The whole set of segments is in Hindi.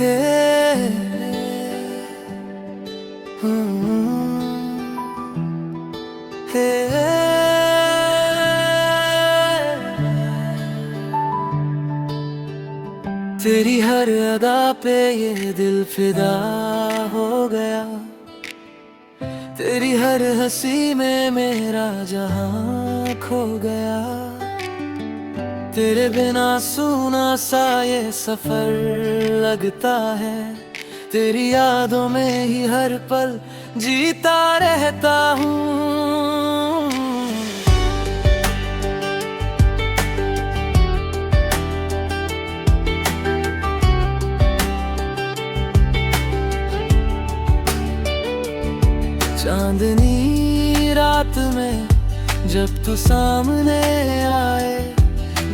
हे हे तेरी हर अदा पे ये दिल फिदा हो गया। तेरी हर हंसी में मेरा जहां खो गया। तेरे बिना सूना सा ये सफर लगता है। तेरी यादों में ही हर पल जीता रहता हूँ। चांदनी रात में जब तू सामने आए,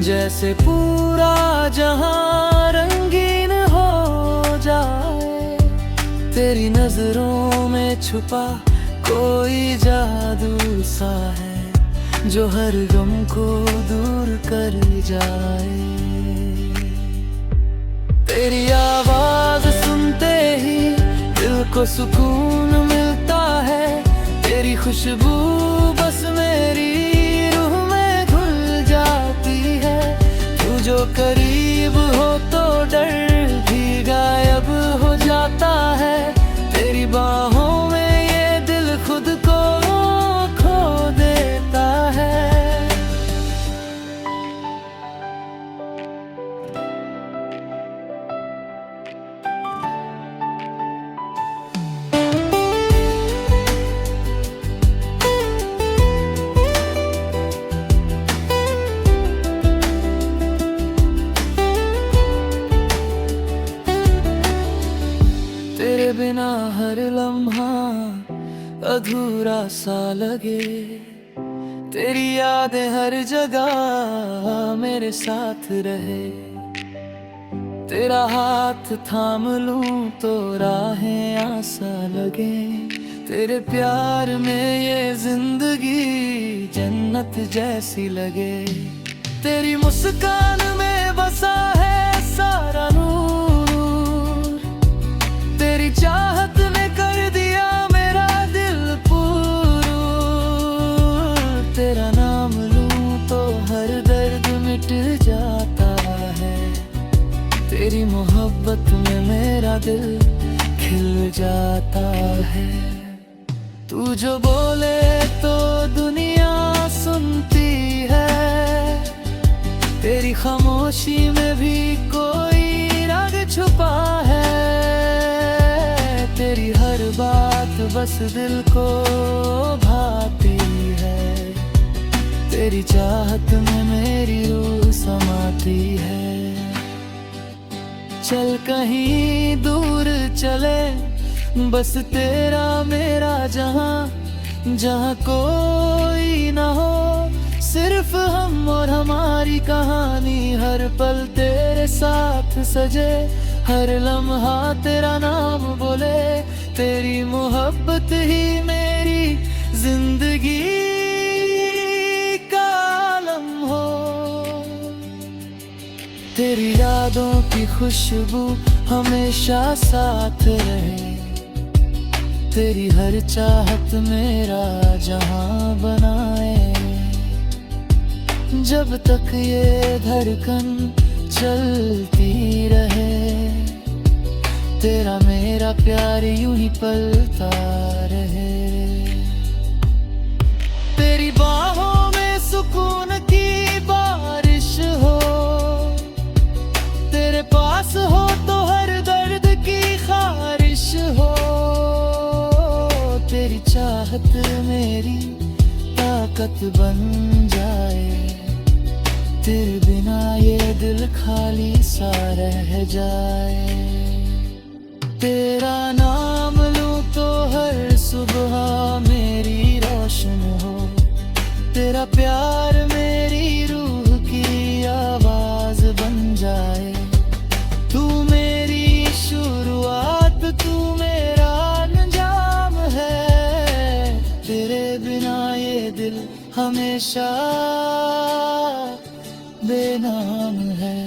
जैसे पूरा जहां रंगीन हो जाए। तेरी नजरों में छुपा कोई जादू सा है, जो हर गम को दूर कर जाए। तेरी आवाज सुनते ही दिल को सुकून मिलता है। तेरी खुशबू बस मेरी रूह में घुल जाती है। तू जो करीब हो तो डर भी गायब हो जाता है। तेरी बाहों में ये दिल खुद को खो देता है। तेरे बिना हर लम्हा अधूरा सा लगे। तेरी यादें हर जगह मेरे साथ रहे। तेरा हाथ थाम लूं तो राहें आसा लगे। तेरे प्यार में ये जिंदगी जन्नत जैसी लगे। तेरी मुस्कान में बसा है सारा नूर। तेरी चाहत ने कर दिया मेरा दिल पुरूर। तेरा नाम लूं तो हर दर्द मिट जाता है। तेरी मोहब्बत में मेरा दिल खिल जाता है। तू जो बोले तो दुनिया सुनती है। तेरी खामोशी में भी कोई राग छुपा है। तेरी हर बात बस दिल को भाती है। तेरी चाहत में मेरी रूह समाती है। चल कहीं दूर चले, बस तेरा मेरा जहां, जहां कोई ना हो, सिर्फ हम और हमारी कहानी। हर पल तेरे साथ सजे, हर लम्हा तेरा नाम बोले। तेरी मोहब्बत ही मेरी जिंदगी का आलम हो। तेरी यादों की खुशबू हमेशा साथ रहे। तेरी हर चाहत मेरा जहां बनाए। जब तक ये धड़कन चलती रहे, तेरा मेरा प्यार यूं ही पलता रहे। तेरी बाहों में सुकून की बारिश हो। तेरे पास हो तो हर दर्द की खारिश हो। तेरी चाहत मेरी ताकत बन जाए। तेरे बिना ये दिल खाली सा रह जाए। तेरा नाम लूं तो हर सुबह मेरी रोशन हो। तेरा प्यार मेरी रूह की आवाज बन जाए। तू मेरी शुरुआत, तू मेरा अंजाम है। तेरे बिना ये दिल हमेशा बेनाम है।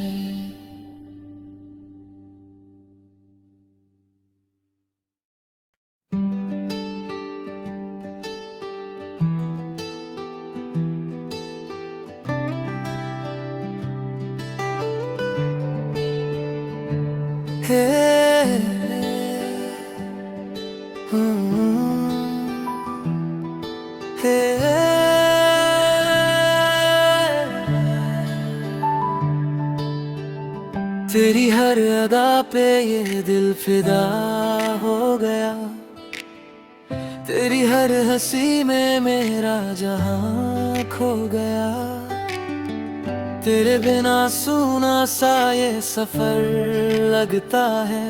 हे हे तेरी हर अदा पे ये दिल फिदा हो गया, तेरी हर हंसी में मेरा जहां खो गया। तेरे बिना सूना सा ये सफर लगता है,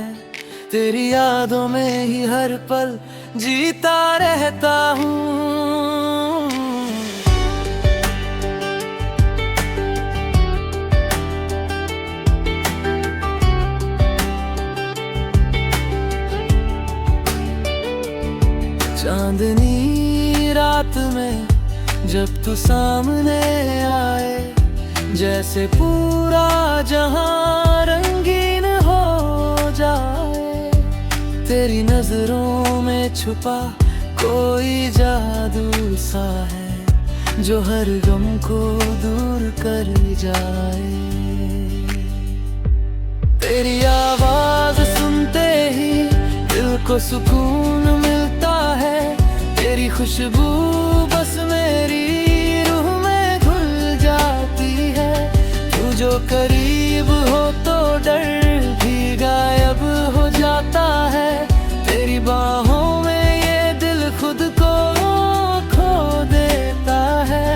तेरी यादों में ही हर पल जीता रहता हूँ। चांदनी रात में जब तू सामने आए, जैसे पूरा जहां रंगीन हो जाए। तेरी नजरों में छुपा कोई जादू सा है, जो हर गम को दूर कर जाए। तेरी आवाज सुनते ही दिल को सुकून मिलता है, तेरी खुशबू बस मेरी रूह में घुल जाती है। तू जो करीब हो तो डर भी गायब हो जाता है, तेरी बाहों में ये दिल खुद को खो देता है।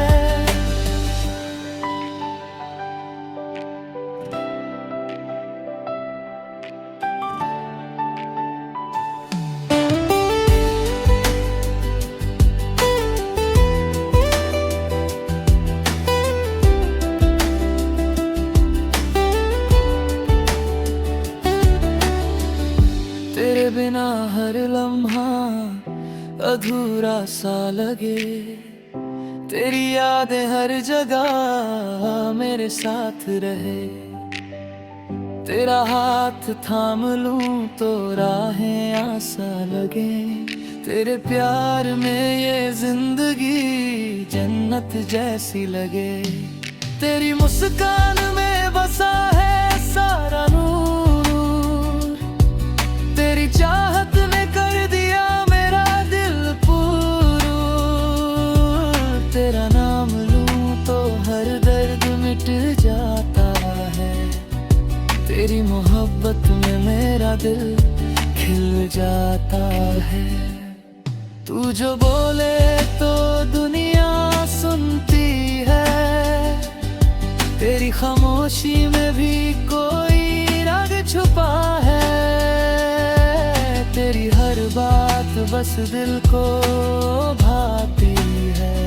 तेरे बिना हर लम्हा अधूरा सा लगे, तेरी यादें हर जगह मेरे साथ रहे। तेरा हाथ थाम लूं तो राहें आसान लगे, तेरे प्यार में ये जिंदगी जन्नत जैसी लगे। तेरी मुस्कान में बसा है सारा नूर, तेरी चाहत ने कर दिया मेरा दिल पुरूर। तेरा नाम लूं तो हर दर्द मिट जाता है, तेरी मोहब्बत में मेरा दिल खिल जाता है। तू जो बोले तो दुनिया सुनती है, तेरी खामोशी में भी कोई राग छुपा है। तेरी हर बात बस दिल को भाती है,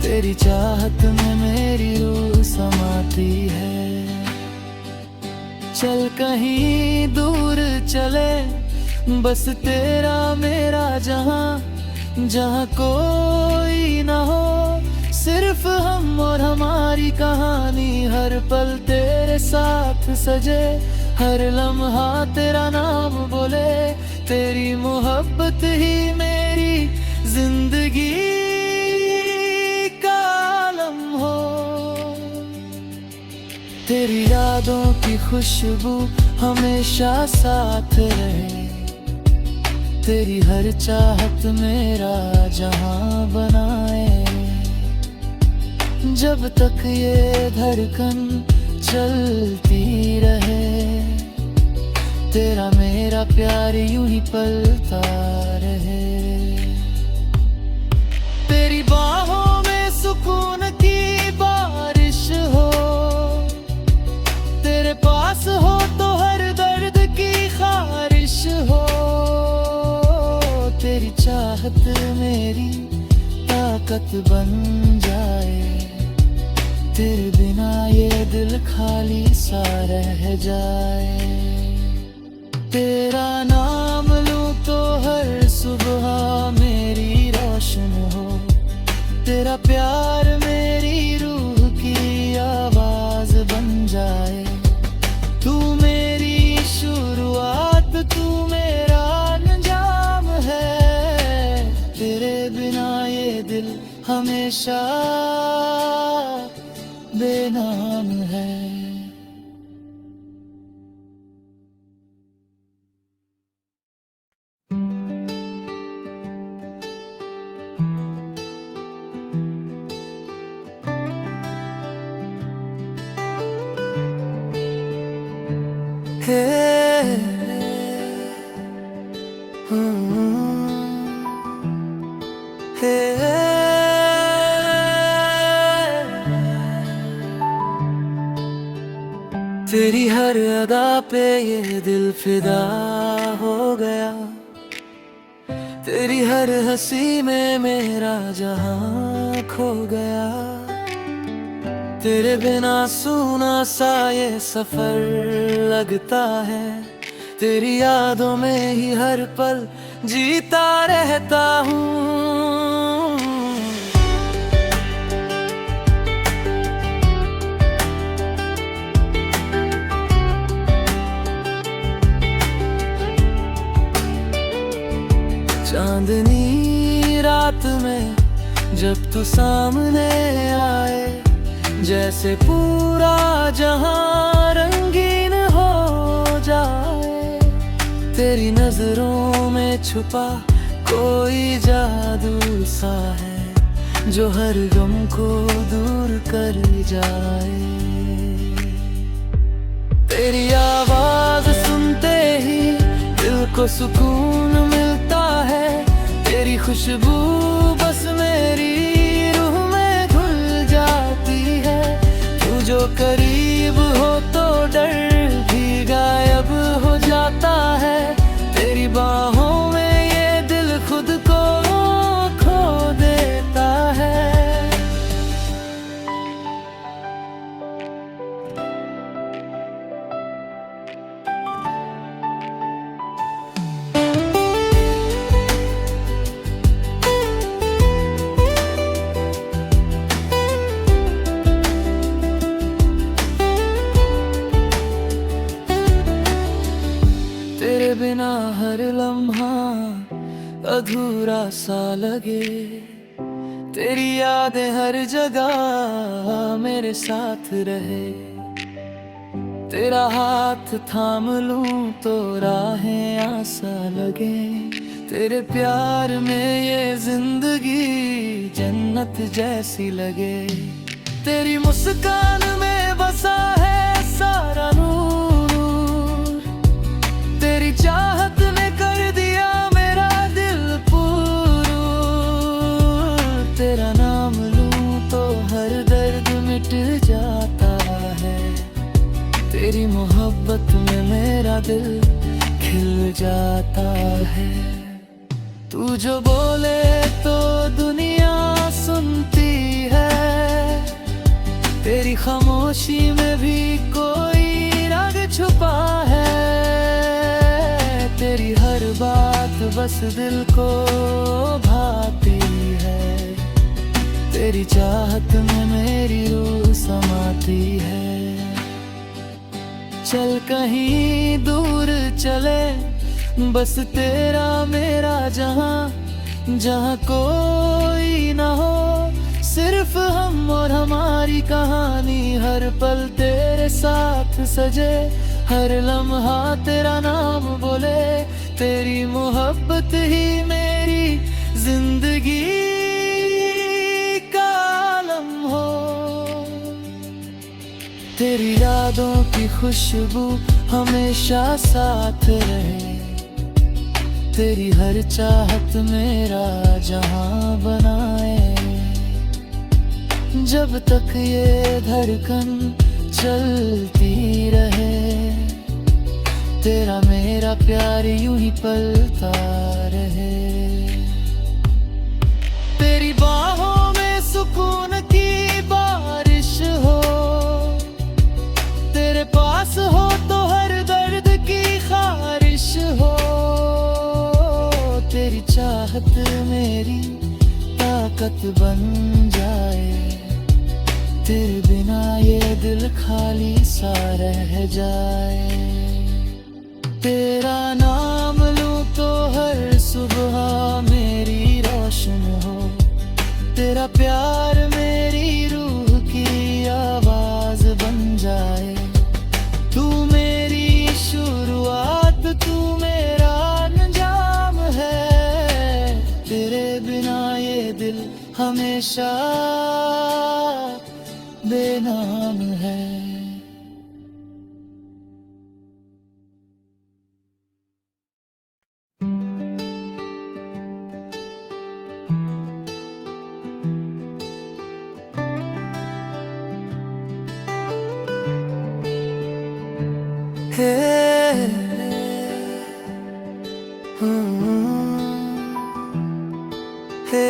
तेरी चाहत में मेरी रूह समाती है। चल कहीं दूर चले, बस तेरा मेरा जहां, जहां कोई ना हो, सिर्फ हम और हमारी कहानी। हर पल तेरे साथ सजे, हर लम्हा तेरा नाम बोले। तेरी मोहब्बत ही मेरी जिंदगी का आलम हो, तेरी यादों की खुशबू हमेशा साथ रहे। तेरी हर चाहत मेरा जहां बनाए, जब तक ये धड़कन चलती रहे। तेरा मेरा प्यार यूं ही पलता रहे। तेरी बाहों में सुकून की बारिश हो, तेरे पास हो तो हर दर्द की खारिश हो। तेरी चाहत मेरी ताकत बन जाए, तेरे बिना ये दिल खाली सा रह जाए। तेरा नाम लूं तो हर सुबह मेरी रोशन हो, तेरा प्यार मेरी रूह की आवाज बन जाए। तू मेरी शुरुआत, तू मेरा अंजाम है, तेरे बिना ये दिल हमेशा बेनाम है। हे हे तेरी हर अदा पे ये दिल फिदा हो गया, तेरी हर हंसी में मेरा जहां खो गया। तेरे बिना सूना सा ये सफर लगता है, तेरी यादों में ही हर पल जीता रहता हूँ। चांदनी रात में जब तू सामने आए, जैसे पूरा जहां रंगीन हो जाए। तेरी नजरों में छुपा कोई जादू सा है, जो हर गम को दूर कर जाए। तेरी आवाज सुनते ही दिल को सुकून मिलता है, तेरी खुशबू बस मेरी रूह में घुल जाती है। तू जो करीब हो तो डर भी गायब हो जाता है, तेरी बाहों में ये दिल खुद को खो देता है। तेरे बिना हर लम्हा अधूरा सा लगे, तेरी यादें हर जगह मेरे साथ रहे। तेरा हाथ थाम लूं तो राहें आसा लगे, तेरे प्यार में ये जिंदगी जन्नत जैसी लगे। तेरी मुस्कान में बसा है सारा नूर, तेरी चाहत ने कर दिया मेरा दिल पुरूर। तेरा नाम लूं तो हर दर्द मिट जाता है, तेरी मोहब्बत में मेरा दिल खिल जाता है। तू जो बोले तो दुनिया सुनती है, तेरी खामोशी में भी कोई राग छुपा है। तेरी हर बात बस दिल को भाती है, तेरी चाहत में मेरी रूह समाती है। चल कहीं दूर चले, बस तेरा मेरा जहां, जहां कोई ना हो, सिर्फ हम और हमारी कहानी। हर पल तेरे साथ सजे, हर लम्हा तेरा नाम बोले। तेरी मोहब्बत ही मेरी जिंदगी का आलम हो, तेरी यादों की खुशबू हमेशा साथ रहे। तेरी हर चाहत मेरा जहां बनाए, जब तक ये धड़कन चलती रहे। तेरा मेरा प्यार यूं ही पलता रहे। तेरी बाहों में सुकून की बारिश हो, तेरे पास हो तो हर दर्द की खारिश हो। तेरी चाहत मेरी ताकत बन जाए, तेरे बिना ये दिल खाली सा रह जाए। तेरा नाम लूं तो हर सुबह मेरी रोशन हो, तेरा प्यार मेरी रूह की आवाज बन जाए। तू मेरी शुरुआत, तू मेरा अंजाम है, तेरे बिना ये दिल हमेशा बेनाम है। हे हे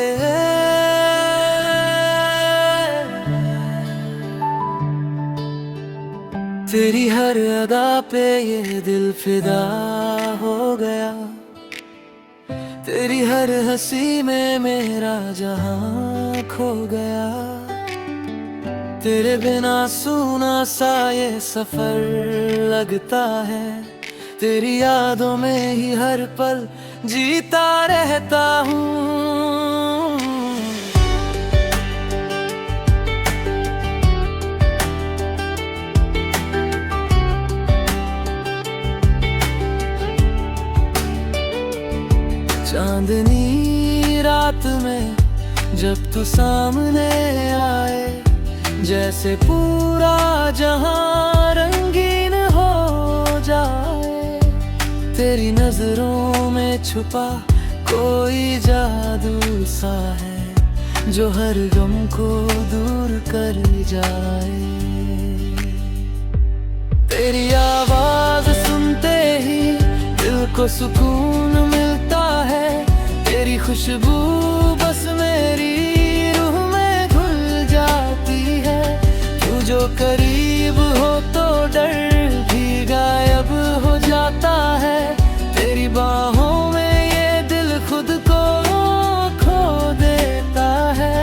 तेरी हर अदा पे ये दिल फिदा हो गया, तेरी हर हंसी में मेरा जहां खो गया। तेरे बिना सूना सा ये सफर लगता है, तेरी यादों में ही हर पल जीता रहता हूँ। चांदनी रात में जब तू सामने आए, जैसे पूरा जहां रंगीन हो जाए। तेरी नजरों में छुपा कोई जादू सा है, जो हर गम को दूर कर जाए। तेरी आवाज सुनते ही दिल को सुकून मिलता है, तेरी खुशबू बस मेरी रूह में घुल जाती है। तू जो करीब हो तो डर भी गायब हो जाता है, तेरी बाहों में ये दिल खुद को खो देता है।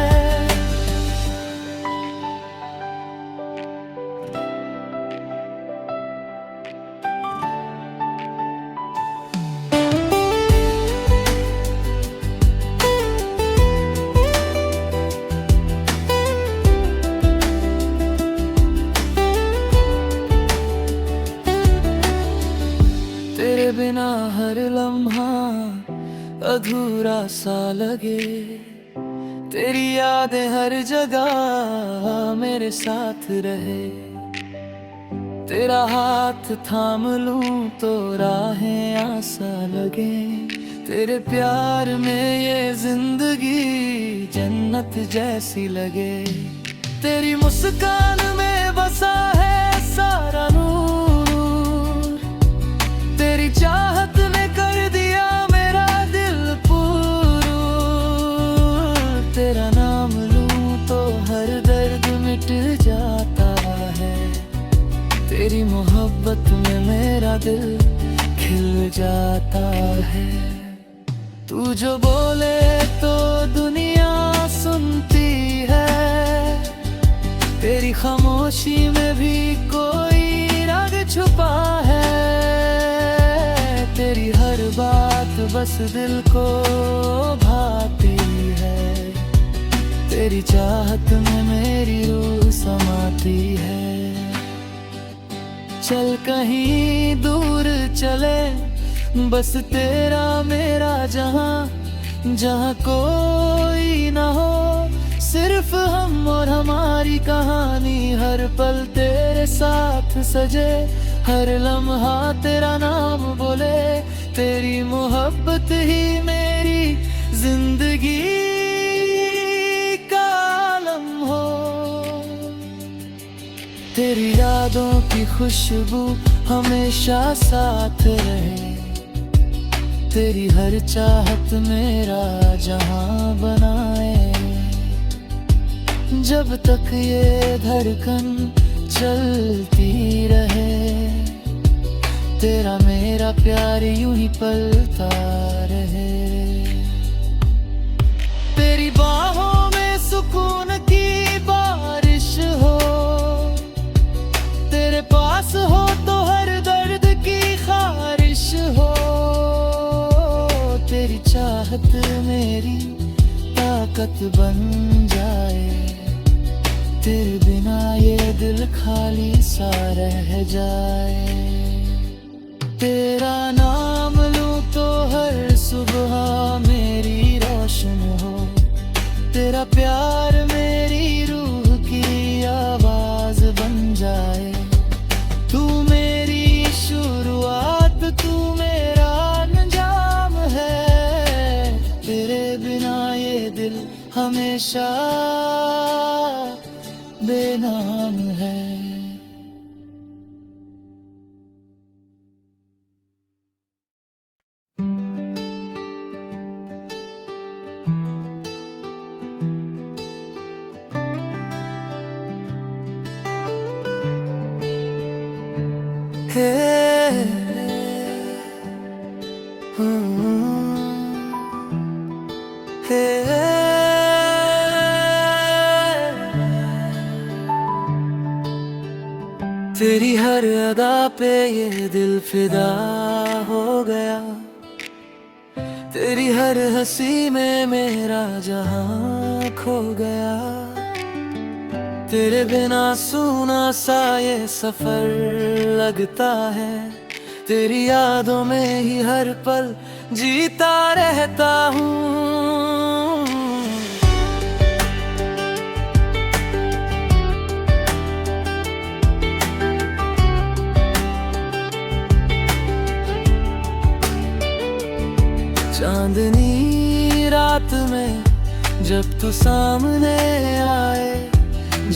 तेरे बिना हर लम्हा अधूरा सा लगे, तेरी यादें हर जगह मेरे साथ रहे। तेरा हाथ थाम लूं तो राहें आसा लगे, तेरे प्यार में ये जिंदगी जन्नत जैसी लगे। तेरी मुस्कान में बसा है सारा नूर, तेरी चाहत ने कर दिया मेरा दिल पुरूर। तेरा नाम लूं तो हर दर्द मिट जाता है, तेरी मोहब्बत में मेरा दिल खिल जाता है। तू जो बोले तो दुनिया सुनती है, तेरी खामोशी में भी कोई राग छुपा है। तेरी हर बात बस दिल को भाती है, तेरी चाहत में मेरी रूह समाती है। चल कहीं दूर चले, बस तेरा मेरा जहां, जहां कोई ना हो, सिर्फ हम और हमारी कहानी। हर पल तेरे साथ सजे, हर लम्हा तेरा नाम बोले। तेरी मोहब्बत ही मेरी जिंदगी का आलम हो, तेरी यादों की खुशबू हमेशा साथ रहे। तेरी हर चाहत मेरा जहां बनाए, जब तक ये धड़कन चलती रहे। तेरा मेरा प्यार यूं ही पलता रहे। तेरी बाहों में सुकून की बारिश हो, तेरे पास हो तो हर दर्द की खारिश हो। तेरी चाहत मेरी ताकत बन जाए, तेरे बिना ये दिल खाली सा रह जाए। तेरा नाम लूं तो हर सुबह मेरी रोशन हो, तेरा प्यार मेरी रूह की आवाज बन जाए। तू मेरी शुरुआत, तू मेरा अंजाम है, तेरे बिना ये दिल हमेशा बेनाम है। हे हे तेरी हर अदा पे ये दिल फिदा हो गया, तेरी हर हंसी में मेरा जहां खो गया। तेरे बिना सूना सा ये सफर लगता है, तेरी यादों में ही हर पल जीता रहता हूँ। चांदनी रात में जब तू सामने आए,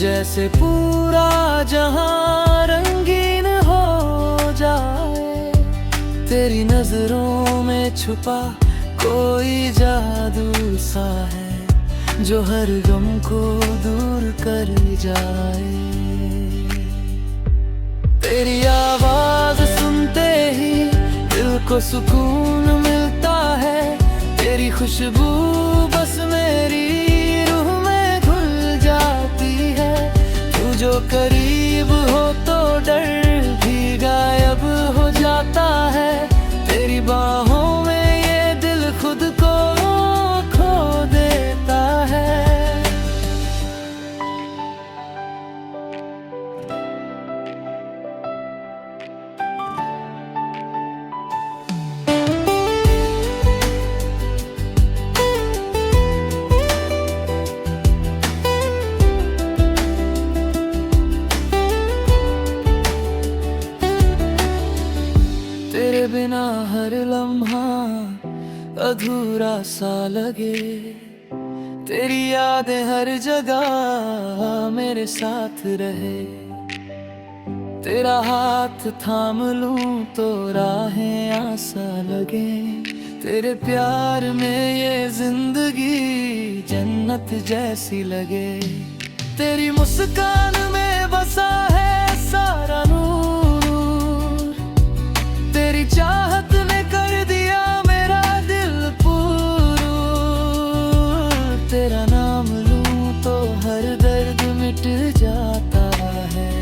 जैसे पूरा जहां रंगीन हो जाए। तेरी नजरों में छुपा कोई जादू सा है, जो हर गम को दूर कर जाए। तेरी आवाज सुनते ही दिल को सुकून मिलता है, तेरी खुशबू बस मेरी रूह में घुल जाती है। तू जो करीब हो तो डर भी गायब हो जाता है, तेरी बाहों में ये दिल खुद को खो देता है। तेरे बिना हर लम्हा अधूरा सा लगे, तेरी यादें हर जगह मेरे साथ रहे। तेरा हाथ थाम लूं तो राहें आसान लगे, तेरे प्यार में ये जिंदगी जन्नत जैसी लगे। तेरी मुस्कान में बसा है सारा नूर, तेरी चाहत ने कर दिया मेरा दिल पुरूर। तेरा नाम लूं तो हर दर्द मिट जाता है,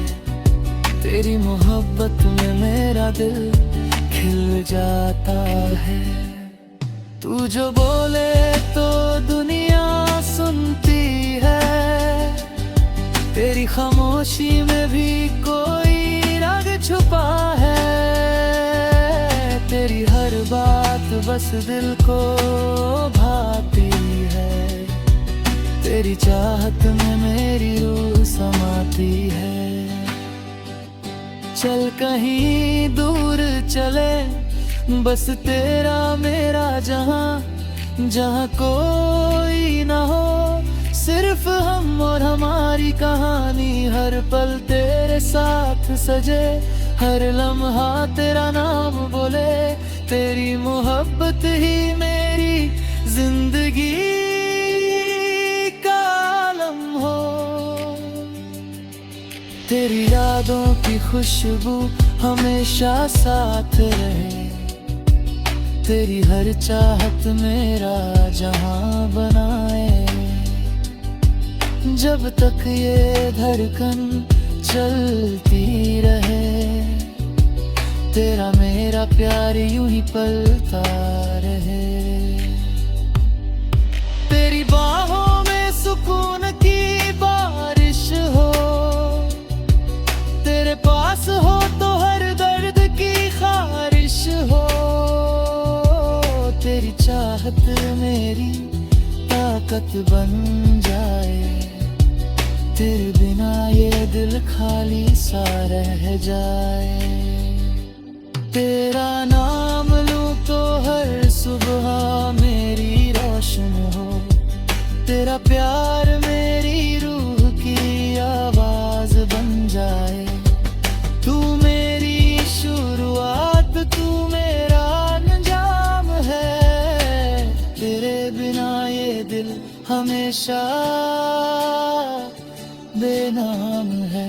तेरी मोहब्बत में मेरा दिल खिल जाता है। तू जो बोले तो दुनिया सुनती है, तेरी खामोशी में भी कोई राग छुपा है। तेरी हर बात बस दिल को भाती है, तेरी चाहत में मेरी रूह समाती है। चल कहीं दूर चले, बस तेरा मेरा जहां, जहां कोई ना हो, सिर्फ हम और हमारी कहानी। हर पल तेरे साथ सजे, हर लम्हा तेरा नाम बोले। तेरी मोहब्बत ही मेरी जिंदगी का आलम हो, तेरी यादों की खुशबू हमेशा साथ रहे। तेरी हर चाहत मेरा जहां बनाए, जब तक ये धड़कन चलती रहे। तेरा मेरा प्यार यूं ही पलता रहे। तेरी बाहों में सुकून की बारिश हो, तेरे पास हो तो हर दर्द की खारिश हो। तेरी चाहत मेरी ताकत बन जाए, तेरे बिना ये दिल खाली सा रह जाए। तेरा नाम लूं तो हर सुबह मेरी रोशन हो, तेरा प्यार मेरी रूह की आवाज बन जाए। तू मेरी शुरुआत, तू मेरा अंजाम है, तेरे बिना ये दिल हमेशा बेनाम है।